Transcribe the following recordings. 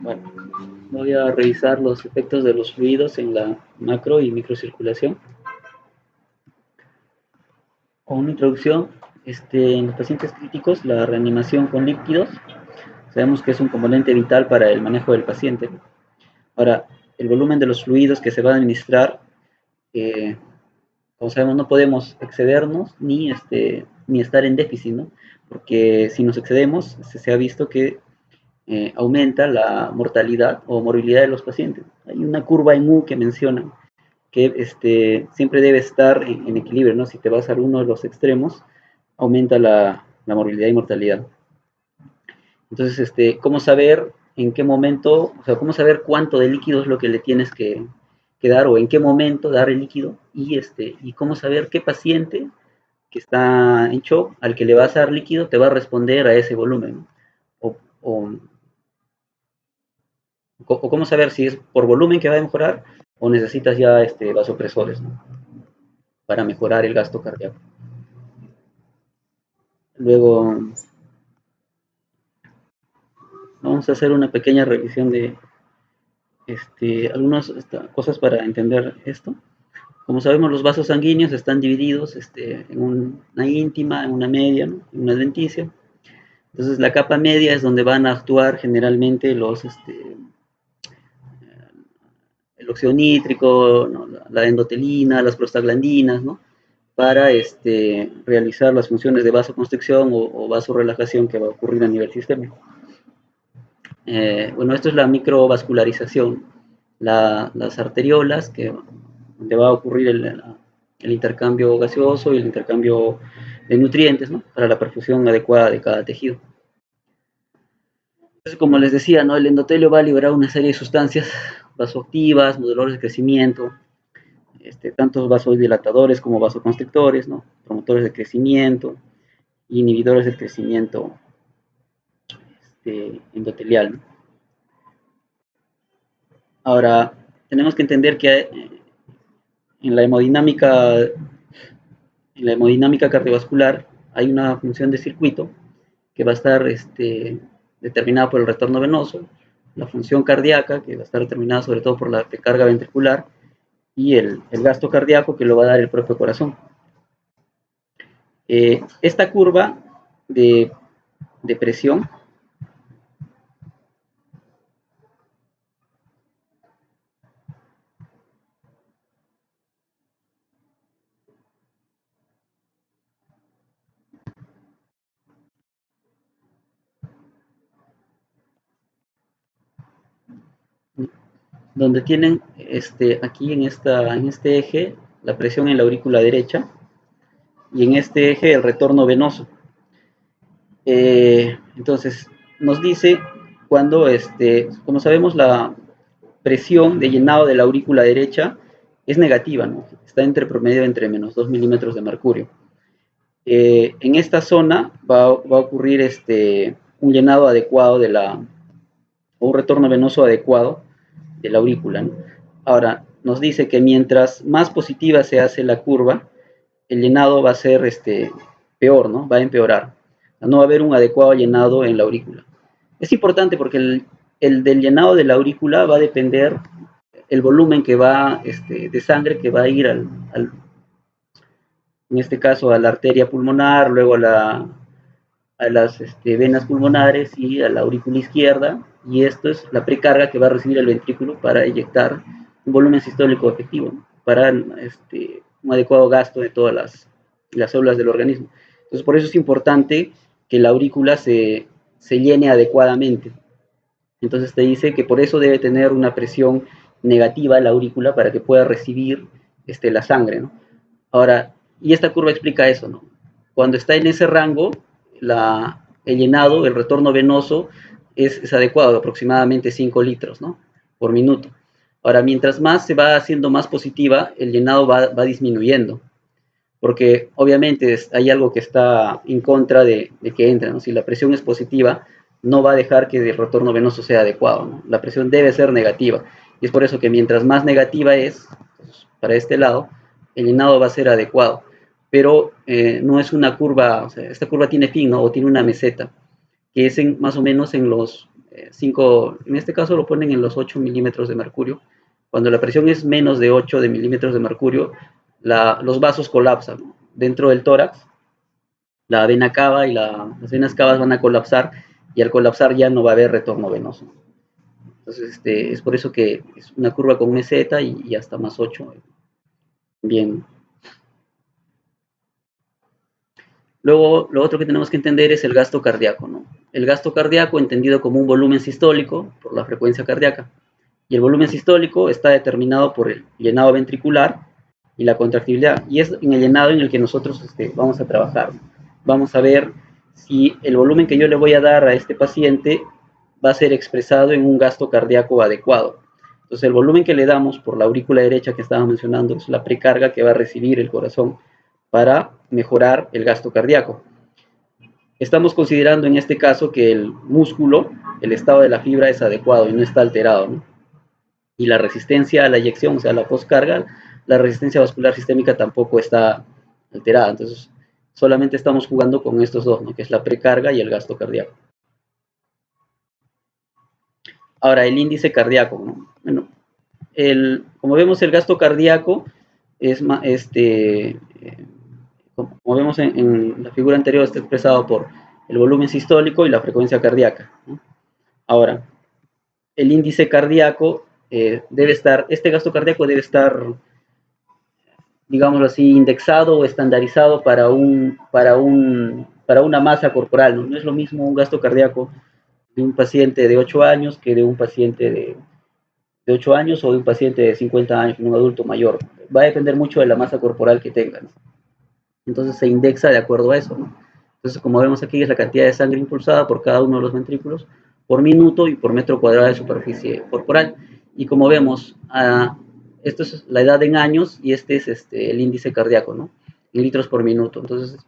Bueno, voy a revisar los efectos de los fluidos en la macro y microcirculación. Con una introducción, en los pacientes críticos, la reanimación con líquidos, sabemos que es un componente vital para el manejo del paciente. Ahora, el volumen de los fluidos que se va a administrar, eh, como sabemos, no podemos excedernos ni estar en déficit, ¿no? Porque si nos excedemos, se ha visto que aumenta la mortalidad o morbilidad de los pacientes. Hay una curva en U que menciona que siempre debe estar en equilibrio, ¿no? Si te vas a uno de los extremos, aumenta la morbilidad y mortalidad. Entonces, ¿cómo saber en qué momento, o sea, cómo saber cuánto de líquido es lo que le tienes que dar o en qué momento dar el líquido y cómo saber qué paciente que está en shock, al que le vas a dar líquido, te va a responder a ese volumen, ¿no? O, o cómo saber si es por volumen que va a mejorar o necesitas ya vasopresores, ¿no? Para mejorar el gasto cardíaco. Luego vamos a hacer una pequeña revisión de algunas cosas para entender esto. Como sabemos, los vasos sanguíneos están divididos en una íntima, en una media, ¿no? En una adventicia. Entonces, la capa media es donde van a actuar generalmente el óxido nítrico, ¿no? La endotelina, las prostaglandinas, ¿no? Para realizar las funciones de vasoconstricción o vasorelajación que va a ocurrir a nivel sistémico. Bueno, esto es la microvascularización, las arteriolas, donde va a ocurrir el intercambio gaseoso y el intercambio de nutrientes, ¿no? Para la perfusión adecuada de cada tejido. Entonces, como les decía, ¿no? El endotelio va a liberar una serie de sustancias vasoactivas, moduladores de crecimiento, tanto vasodilatadores como vasoconstrictores, ¿no? Promotores de crecimiento, inhibidores del crecimiento endotelial, ¿no? Ahora, tenemos que entender que en la hemodinámica cardiovascular hay una función de circuito que va a estar determinada por el retorno venoso, la función cardíaca, que va a estar determinada sobre todo por la precarga ventricular, y el gasto cardíaco que lo va a dar el propio corazón. Esta curva de presión donde tienen aquí en este eje la presión en la aurícula derecha y en este eje el retorno venoso. Entonces, nos dice cuando, como sabemos, la presión de llenado de la aurícula derecha es negativa, ¿no? Está promedio entre menos 2 milímetros de mercurio. En esta zona va a ocurrir un llenado adecuado o un retorno venoso adecuado de la aurícula, ¿no? Ahora, nos dice que mientras más positiva se hace la curva, el llenado va a ser peor, ¿no? Va a empeorar. No va a haber un adecuado llenado en la aurícula. Es importante porque el del llenado de la aurícula va a depender el volumen que va de sangre que va a ir en este caso a la arteria pulmonar, luego a las venas pulmonares y a la aurícula izquierda, y esto es la precarga que va a recibir el ventrículo para eyectar un volumen sistólico efectivo, ¿no? Para un adecuado gasto de todas las células del organismo. Entonces, por eso es importante que la aurícula se llene adecuadamente. Entonces te dice que por eso debe tener una presión negativa la aurícula para que pueda recibir la sangre, ¿no? Ahora, y esta curva explica eso, ¿no? Cuando está en ese rango, el llenado, el retorno venoso es adecuado, aproximadamente 5 litros, ¿no? Por minuto. Ahora, mientras más se va haciendo más positiva, el llenado va disminuyendo, porque obviamente hay algo que está en contra de que entre, ¿no? Si la presión es positiva, no va a dejar que el retorno venoso sea adecuado, ¿no? La presión debe ser negativa, y es por eso que mientras más negativa es, pues, para este lado, el llenado va a ser adecuado, pero no es una curva, o sea, esta curva tiene fin, ¿no? O tiene una meseta. que es más o menos en los 5, en este caso lo ponen en los 8 milímetros de mercurio. Cuando la presión es menos de 8 de milímetros de mercurio, los vasos colapsan, ¿no? Dentro del tórax, la vena cava y las venas cavas van a colapsar, y al colapsar ya no va a haber retorno venoso. Entonces, es por eso que es una curva con meseta y hasta más 8. Bien. Luego, lo otro que tenemos que entender es el gasto cardíaco, ¿no? El gasto cardíaco entendido como un volumen sistólico por la frecuencia cardíaca. Y el volumen sistólico está determinado por el llenado ventricular y la contractibilidad. Y es en el llenado en el que nosotros vamos a trabajar. Vamos a ver si el volumen que yo le voy a dar a este paciente va a ser expresado en un gasto cardíaco adecuado. Entonces, el volumen que le damos por la aurícula derecha que estaba mencionando es la precarga que va a recibir el corazón para mejorar el gasto cardíaco. Estamos considerando en este caso que el músculo, el estado de la fibra es adecuado y no está alterado, ¿no? Y la resistencia a la eyección, o sea, la postcarga, la resistencia vascular sistémica tampoco está alterada. Entonces, solamente estamos jugando con estos dos, ¿no? Que es la precarga y el gasto cardíaco. Ahora, el índice cardíaco, ¿no? Bueno, como vemos, el gasto cardíaco es como vemos en la figura anterior, está expresado por el volumen sistólico y la frecuencia cardíaca, ¿no? Ahora, el índice cardíaco este gasto cardíaco debe estar, digámoslo así, indexado o estandarizado para una masa corporal, ¿no? No es lo mismo un gasto cardíaco de un paciente de 8 años que de un paciente de 8 años o de un paciente de 50 años, un adulto mayor. Va a depender mucho de la masa corporal que tengan, ¿no? Entonces se indexa de acuerdo a eso, ¿no? Entonces, como vemos aquí, es la cantidad de sangre impulsada por cada uno de los ventrículos por minuto y por metro cuadrado de superficie corporal. Y como vemos, esto es la edad en años y este es el índice cardíaco, ¿no? En litros por minuto. Entonces,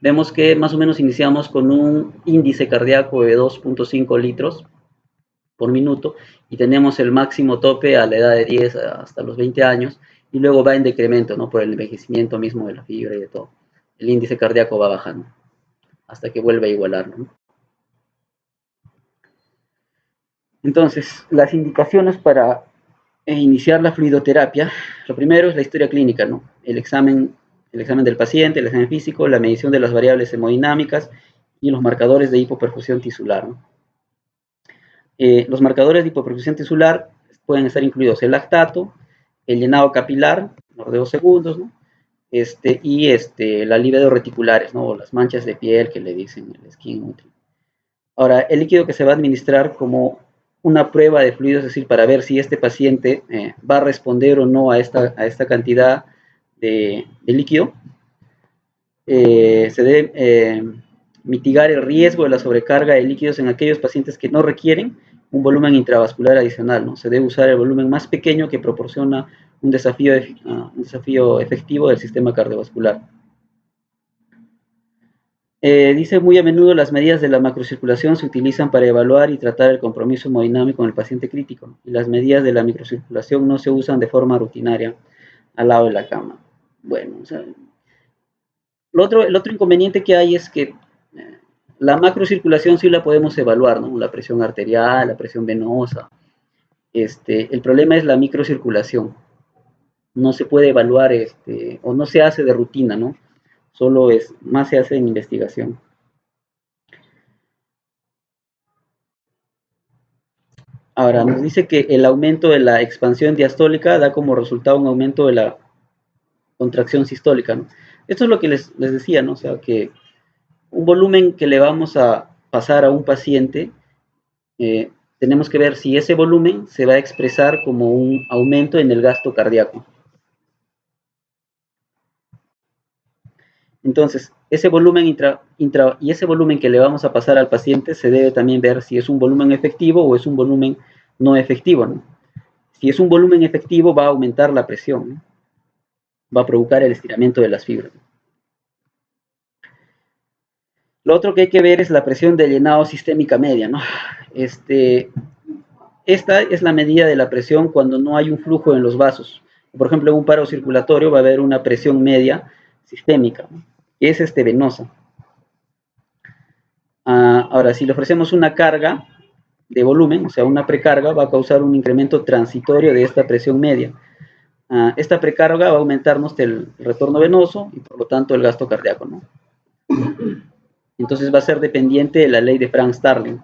vemos que más o menos iniciamos con un índice cardíaco de 2.5 litros por minuto y tenemos el máximo tope a la edad de 10 hasta los 20 años y luego va en decremento, ¿no? Por el envejecimiento mismo de la fibra y de todo. El índice cardíaco va bajando hasta que vuelve a igualar, ¿no? Entonces, las indicaciones para iniciar la fluidoterapia, lo primero es la historia clínica, ¿no? El examen del paciente, el examen físico, la medición de las variables hemodinámicas y los marcadores de hipoperfusión tisular, ¿no? Los marcadores de hipoperfusión tisular pueden estar incluidos el lactato, el llenado capilar, por 2 segundos, ¿no? La libido reticulares, ¿no? O las manchas de piel que le dicen el skin nutri. Ahora, el líquido que se va a administrar como una prueba de fluido, es decir, para ver si este paciente va a responder o no a esta cantidad de líquido, se debe mitigar el riesgo de la sobrecarga de líquidos en aquellos pacientes que no requieren un volumen intravascular adicional, ¿no? Se debe usar el volumen más pequeño que proporciona un desafío efectivo del sistema cardiovascular. Dice, muy a menudo las medidas de la macrocirculación se utilizan para evaluar y tratar el compromiso hemodinámico en el paciente crítico, y las medidas de la microcirculación no se usan de forma rutinaria al lado de la cama. Bueno, o sea, el otro inconveniente que hay es que la macrocirculación sí la podemos evaluar, ¿no? La presión arterial, la presión venosa. El problema es la microcirculación. No se puede evaluar, o no se hace de rutina, ¿no? Solo más se hace en investigación. Ahora, nos dice que el aumento de la expansión diastólica da como resultado un aumento de la contracción sistólica, ¿no? Esto es lo que les decía, ¿no? O sea, que un volumen que le vamos a pasar a un paciente, tenemos que ver si ese volumen se va a expresar como un aumento en el gasto cardíaco. Entonces, ese volumen y ese volumen que le vamos a pasar al paciente se debe también ver si es un volumen efectivo o es un volumen no efectivo, ¿no? Si es un volumen efectivo, va a aumentar la presión, ¿no? Va a provocar el estiramiento de las fibras. Lo otro que hay que ver es la presión de llenado sistémica media, ¿no? Esta es la medida de la presión cuando no hay un flujo en los vasos. Por ejemplo, en un paro circulatorio va a haber una presión media sistémica, ¿no? Que es venosa. Ahora, si le ofrecemos una carga de volumen, o sea, una precarga, va a causar un incremento transitorio de esta presión media. Esta precarga va a aumentarnos el retorno venoso y por lo tanto el gasto cardíaco, ¿no? Entonces va a ser dependiente de la ley de Frank-Starling.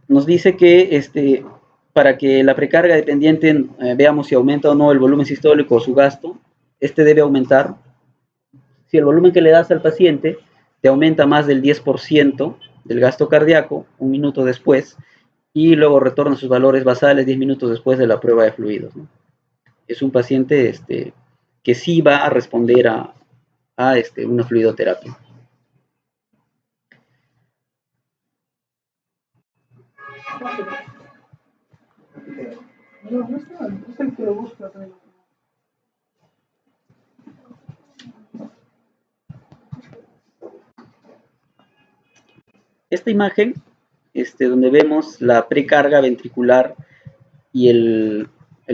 Nos dice que para que la precarga dependiente veamos si aumenta o no el volumen sistólico o su gasto, debe aumentar. Si el volumen que le das al paciente te aumenta más del 10% del gasto cardíaco un minuto después y luego retorna sus valores basales 10 minutos después de la prueba de fluidos, ¿no? Es un paciente que sí va a responder a una fluidoterapia. Esta imagen, donde vemos la precarga ventricular y el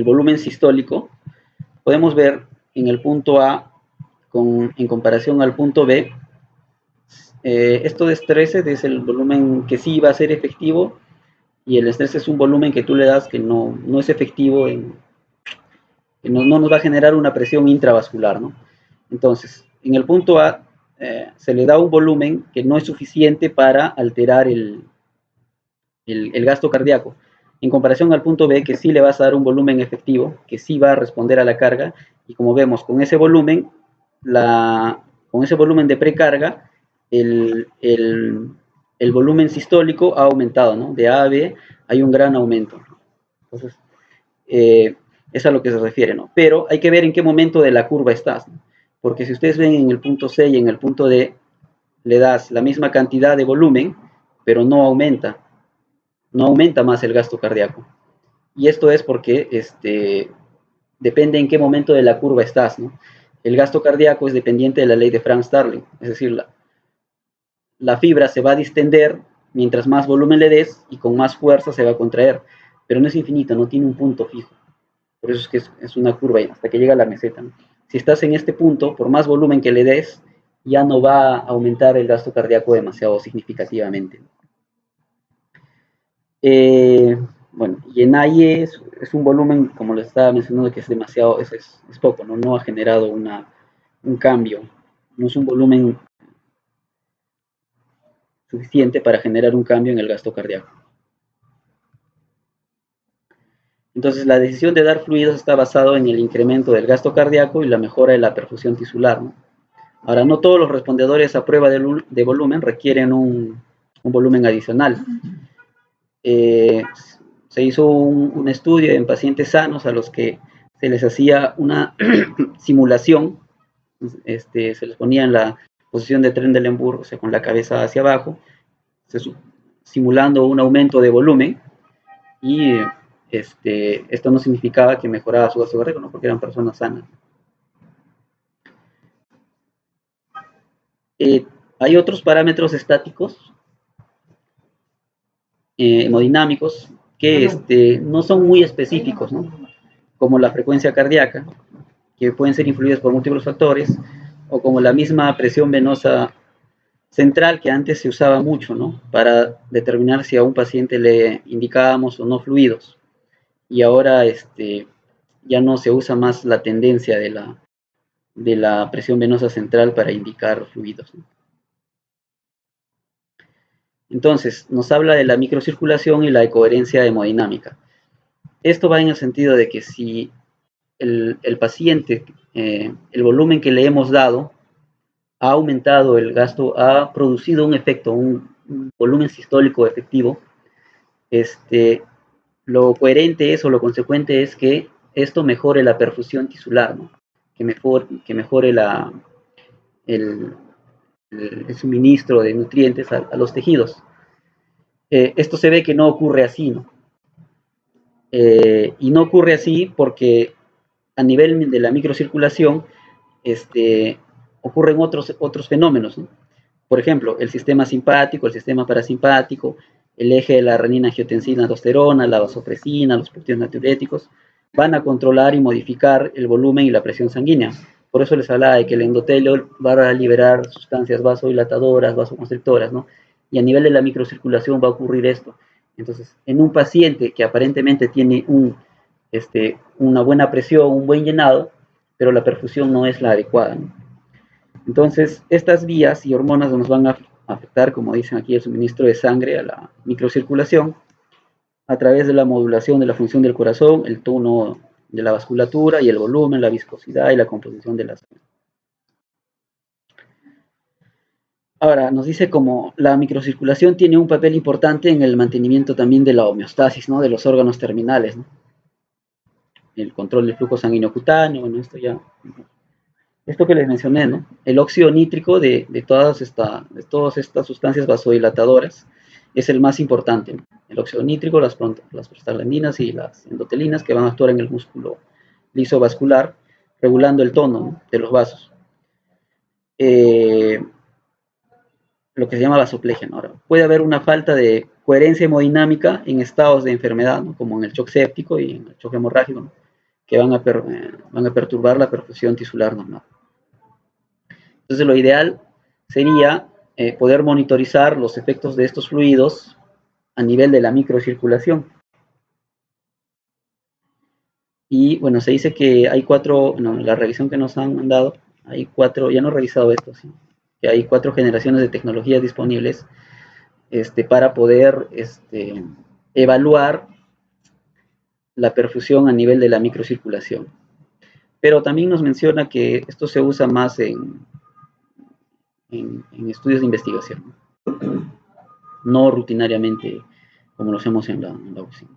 volumen sistólico, podemos ver en el punto A, en comparación al punto B, esto de estrés es el volumen que sí va a ser efectivo y el estrés es un volumen que tú le das que no es efectivo, que no nos va a generar una presión intravascular, ¿no? Entonces, en el punto A se le da un volumen que no es suficiente para alterar el gasto cardíaco, en comparación al punto B, que sí le vas a dar un volumen efectivo, que sí va a responder a la carga, y como vemos, con ese volumen, de precarga, el volumen sistólico ha aumentado, ¿no? De A a B hay un gran aumento. Entonces, es a lo que se refiere, ¿no? Pero hay que ver en qué momento de la curva estás, ¿no? Porque si ustedes ven en el punto C y en el punto D, le das la misma cantidad de volumen, pero no aumenta más el gasto cardíaco. Y esto es porque depende en qué momento de la curva estás, ¿no? El gasto cardíaco es dependiente de la ley de Frank-Starling, es decir, la fibra se va a distender mientras más volumen le des y con más fuerza se va a contraer, pero no es infinito, no tiene un punto fijo. Por eso es que es una curva hasta que llega a la meseta, ¿no? Si estás en este punto, por más volumen que le des, ya no va a aumentar el gasto cardíaco demasiado significativamente. Bueno, y en AIE es un volumen, como les estaba mencionando, que es demasiado, es poco, ¿no? No ha generado un cambio, no es un volumen suficiente para generar un cambio en el gasto cardíaco. Entonces, la decisión de dar fluidos está basado en el incremento del gasto cardíaco y la mejora de la perfusión tisular, ¿no? Ahora, no todos los respondedores a prueba de volumen requieren un volumen adicional. Se hizo un estudio en pacientes sanos a los que se les hacía una simulación, se les ponía en la posición de Trendelenburg, o sea, con la cabeza hacia abajo, simulando un aumento de volumen, y esto no significaba que mejoraba su gasto cardíaco, ¿no? Porque eran personas sanas. Hay otros parámetros estáticos, hemodinámicos, que no son muy específicos, ¿no? Como la frecuencia cardíaca, que pueden ser influidas por múltiples factores, o como la misma presión venosa central, que antes se usaba mucho, ¿no? Para determinar si a un paciente le indicábamos o no fluidos. Y ahora ya no se usa más la tendencia de la presión venosa central para indicar fluidos, ¿no? Entonces, nos habla de la microcirculación y la coherencia hemodinámica. Esto va en el sentido de que si el paciente, el volumen que le hemos dado, ha aumentado el gasto, ha producido un efecto, un volumen sistólico efectivo, lo coherente es o lo consecuente es que esto mejore la perfusión tisular, ¿no? Que mejore el suministro de nutrientes a los tejidos. Esto se ve que no ocurre así, ¿no? Y no ocurre así porque a nivel de la microcirculación ocurren otros fenómenos, ¿no? Por ejemplo, el sistema simpático, el sistema parasimpático, el eje de la renina, angiotensina, aldosterona, la vasopresina, los péptidos natriuréticos, van a controlar y modificar el volumen y la presión sanguínea. Por eso les hablaba de que el endotelio va a liberar sustancias vasodilatadoras, vasoconstrictoras, ¿no? Y a nivel de la microcirculación va a ocurrir esto. Entonces, en un paciente que aparentemente tiene una buena presión, un buen llenado, pero la perfusión no es la adecuada, ¿no? Entonces, estas vías y hormonas nos van a afectar, como dicen aquí, el suministro de sangre a la microcirculación a través de la modulación de la función del corazón, el tono de la vasculatura y el volumen, la viscosidad y la composición de la sangre. Ahora, nos dice como la microcirculación tiene un papel importante en el mantenimiento también de la homeostasis, ¿no? De los órganos terminales, ¿no? El control del flujo sanguíneo cutáneo, bueno, esto que les mencioné, ¿no? El óxido nítrico de todas estas sustancias vasodilatadoras es el más importante, ¿no? El óxido nítrico, las prostaglandinas y las endotelinas que van a actuar en el músculo liso vascular, regulando el tono, ¿no?, de los vasos. Lo que se llama vasoplegia, ¿no? Ahora, puede haber una falta de coherencia hemodinámica en estados de enfermedad, ¿no?, como en el shock séptico y en el shock hemorrágico, ¿no?, que van a perturbar la perfusión tisular normal. Entonces, lo ideal sería poder monitorizar los efectos de estos fluidos a nivel de la microcirculación. Y bueno, se dice que hay la revisión que nos han mandado, hay 4, ya no he revisado esto, ¿sí?, que hay 4 generaciones de tecnologías disponibles para poder evaluar la perfusión a nivel de la microcirculación. Pero también nos menciona que esto se usa más en estudios de investigación, no rutinariamente como lo hacemos en la UCI.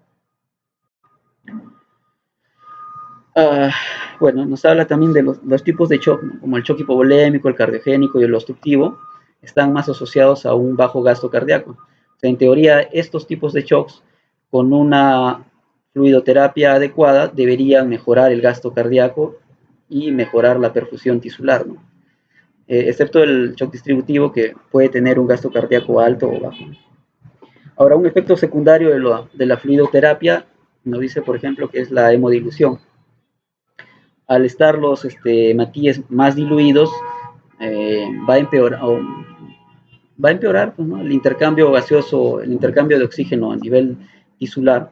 Bueno, nos habla también de los tipos de shock, ¿no?, como el shock hipovolémico, el cardiogénico y el obstructivo, están más asociados a un bajo gasto cardíaco. O sea, en teoría, estos tipos de shocks con una fluidoterapia adecuada deberían mejorar el gasto cardíaco y mejorar la perfusión tisular, ¿no? Excepto el shock distributivo, que puede tener un gasto cardíaco alto o bajo. Ahora, un efecto secundario de la fluidoterapia nos dice, por ejemplo, que es la hemodilución. Al estar los matíes más diluidos, va a empeorar, pues, ¿no?, el intercambio gaseoso, el intercambio de oxígeno a nivel tisular,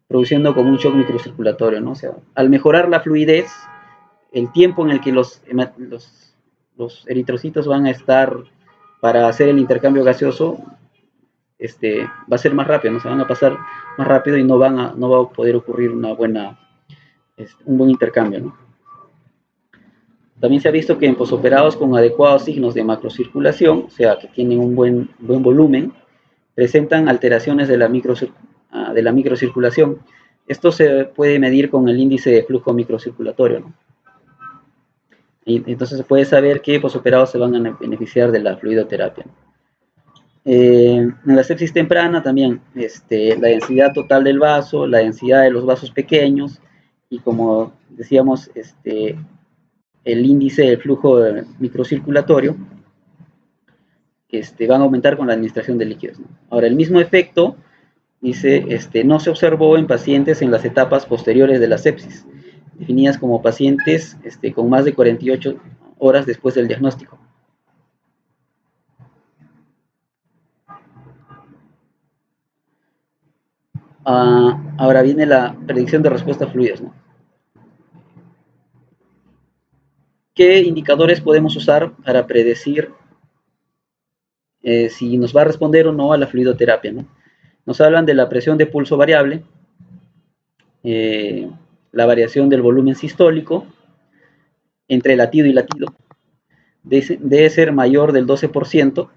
produciendo como un shock microcirculatorio, ¿no? O sea, al mejorar la fluidez, el tiempo en el que los eritrocitos van a estar para hacer el intercambio gaseoso va a ser más rápido, ¿no? Se van a pasar más rápido y no va a poder ocurrir un buen intercambio, ¿no? También se ha visto que en posoperados con adecuados signos de macrocirculación, o sea, que tienen un buen volumen, presentan alteraciones de la microcirculación. Esto se puede medir con el índice de flujo microcirculatorio, ¿no? Y entonces se puede saber qué posoperados se van a beneficiar de la fluidoterapia. En la sepsis temprana también, la densidad total del vaso, la densidad de los vasos pequeños y, como decíamos, el índice del flujo microcirculatorio van a aumentar con la administración de líquidos, ¿no? Ahora, el mismo efecto, dice, no se observó en pacientes en las etapas posteriores de la sepsis, definidas como pacientes con más de 48 horas después del diagnóstico. Ahora viene la predicción de respuesta a fluidos, ¿no? ¿Qué indicadores podemos usar para predecir si nos va a responder o no a la fluidoterapia, ¿no? Nos hablan de la presión de pulso variable, la variación del volumen sistólico entre latido y latido. Debe ser mayor del 12%.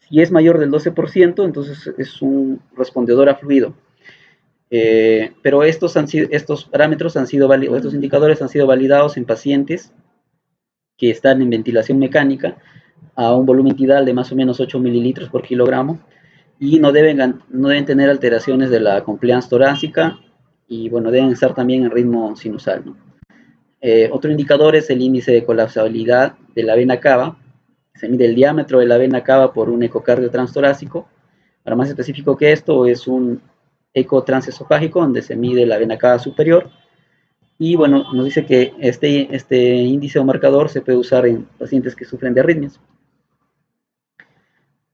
Si es mayor del 12%, entonces es un respondedor a fluido. Pero estos parámetros estos indicadores han sido validados en pacientes que están en ventilación mecánica a un volumen tidal de más o menos 8 mililitros por kilogramo y no deben tener alteraciones de la compliance torácica y, bueno, deben estar también en ritmo sinusal, ¿no? Otro indicador es el índice de colapsabilidad de la vena cava. Se mide el diámetro de la vena cava por un ecocardio transtorácico. Para más específico que esto, es un eco transesofágico donde se mide la vena cava superior Y bueno, nos dice que este índice o marcador se puede usar en pacientes que sufren de arritmias.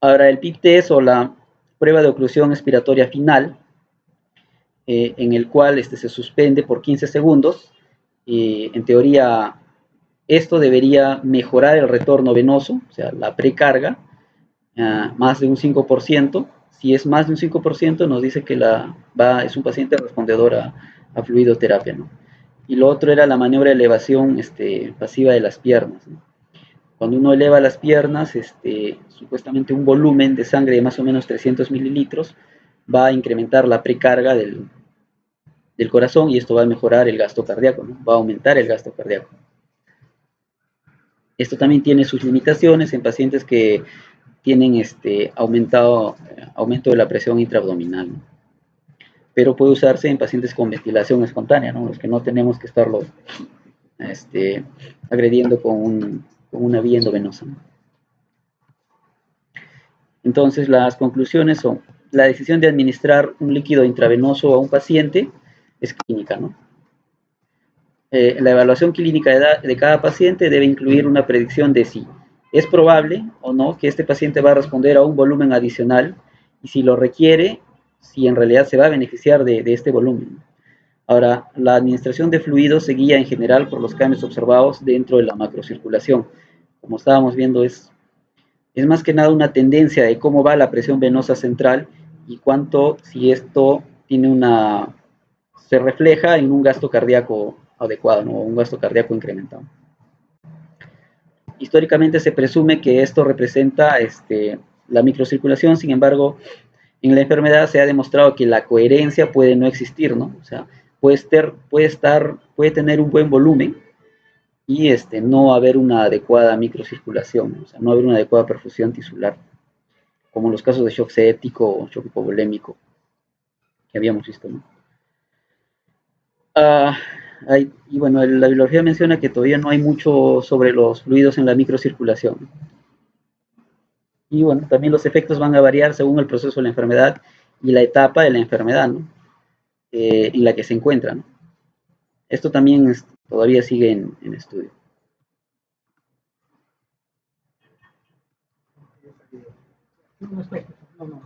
Ahora, el PIP test o la prueba de oclusión expiratoria final, en el cual se suspende por 15 segundos, en teoría esto debería mejorar el retorno venoso, o sea, la precarga, más de un 5%. Si es más de un 5%, nos dice que es un paciente respondedor a fluidoterapia, ¿no? Y lo otro era la maniobra de elevación pasiva de las piernas, ¿no? Cuando uno eleva las piernas, supuestamente un volumen de sangre de más o menos 300 mililitros va a incrementar la precarga del corazón y esto va a mejorar el gasto cardíaco, ¿no? Va a aumentar el gasto cardíaco. Esto también tiene sus limitaciones en pacientes que tienen aumento de la presión intraabdominal, ¿no? Pero puede usarse en pacientes con ventilación espontánea, ¿no? Los que no tenemos que estarlo agrediendo con una vía endovenosa, ¿no? Entonces, las conclusiones son: la decisión de administrar un líquido intravenoso a un paciente es clínica, ¿no? La evaluación clínica de cada paciente debe incluir una predicción de si es probable o no que este paciente va a responder a un volumen adicional y si lo requiere, si en realidad se va a beneficiar de este volumen. Ahora, la administración de fluidos se guía en general por los cambios observados dentro de la macrocirculación. Como estábamos viendo, es más que nada una tendencia de cómo va la presión venosa central y cuánto, si esto se refleja en un gasto cardíaco adecuado, ¿no? Un gasto cardíaco incrementado. Históricamente se presume que esto representa la microcirculación. Sin embargo, en la enfermedad se ha demostrado que la coherencia puede no existir, ¿no? O sea, puede tener un buen volumen y no haber una adecuada microcirculación, ¿no? O sea, no haber una adecuada perfusión tisular, como en los casos de shock séptico o shock hipovolémico que habíamos visto, ¿no? Ah, y bueno, la bibliografía menciona que todavía no hay mucho sobre los fluidos en la microcirculación. Y bueno, también los efectos van a variar según el proceso de la enfermedad y la etapa de la enfermedad, ¿no? En la que se encuentra, ¿no? Esto también todavía sigue en estudio. No, no,